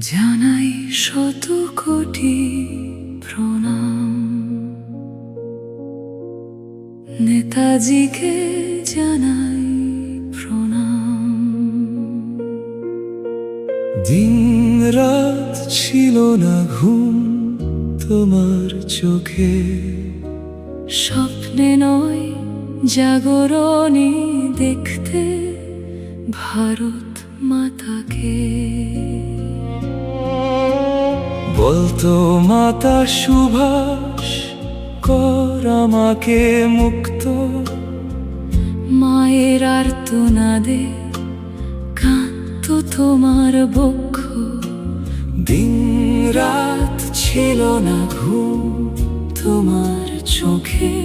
জানাই শত কোটি প্রণাম, নেতাজিকে জানাই প্রণাম। দিন রাত ছিল না ঘুম তোমার চোখে, স্বপ্নে নয় জাগরণে দেখতে ভারত মাতাকে। বলতো মাতা সুভাষ কর আমাকে মুক্ত, মায়ের আর্তনাদে কাঁদতো তোমার বক্ষ। দিন রাত ছিল না ঘুম তোমার চোখে,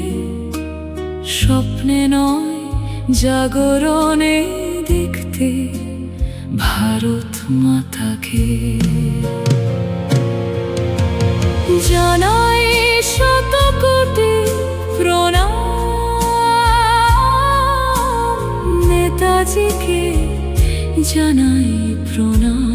স্বপ্নে নয় জাগরণে দেখতে ভারত মাতাকে। জানাই শত কোটি প্রণাম, নেতাজিকে জানাই প্রণাম।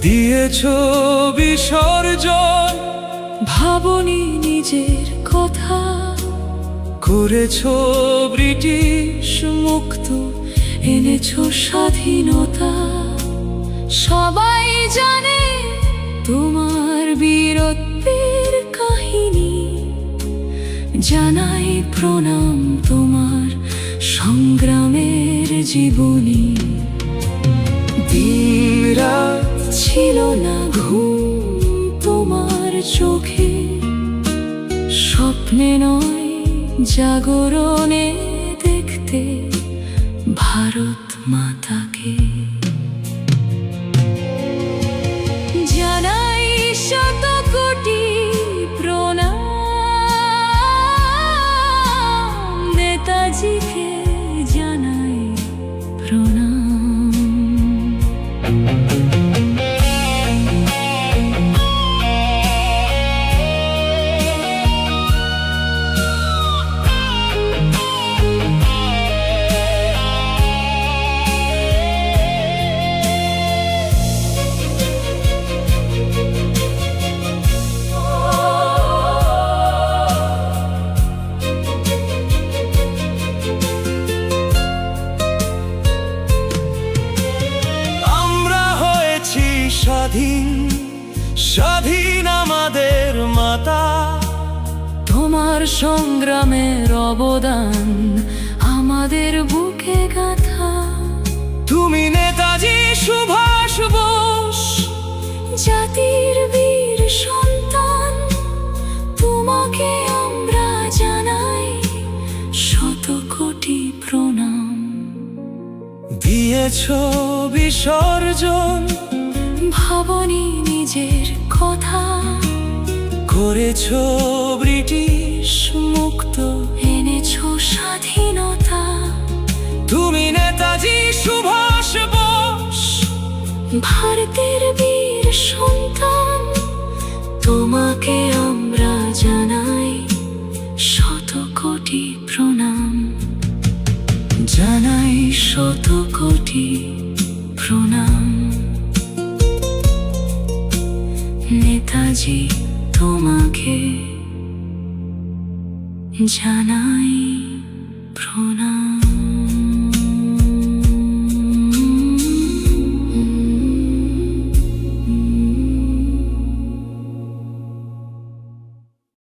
দিয়েছো বিসর্জন, ভাবনি নিজের কথা, করেছো ব্রিটিশ মুক্ত এনেছো স্বাধীনতা। সবাই জানে তোমার বীরত্বের কাহিনী, জানাই প্রণাম তোমার সংগ্রামের জীবনী। দিন রাত ছিল না ঘুম তোমার চোখে, স্বপ্নে নয় জাগরণে দেখতে ভারত মাতাকে। জানাই শত কোটি প্রণাম, নেতাজিকে জানাই প্রণাম। স্বাধীন স্বাধীন আমাদের মাতা, তোমার সংগ্রামের অবদান আমাদের বুকে গাঁথা। তুমি নেতাজি সুভাষ বোস, জাতির বীর সন্তান, তোমাকে আমরা জানাই শত কোটি প্রণাম। দিয়েছো বিসর্জন, ভাবনি নিজের কথা, করেছো ব্রিটিশ মুক্ত এনেছো স্বাধীনতা। তুমি নেতাজি সুভাষ বোস, ভারতের বীর সন্তান, তোমাকে আমরা জানাই শত কোটি প্রণাম। জানাই শত কোটি প্রণাম, নেতাজি তোমাকে জানাই প্রণাম।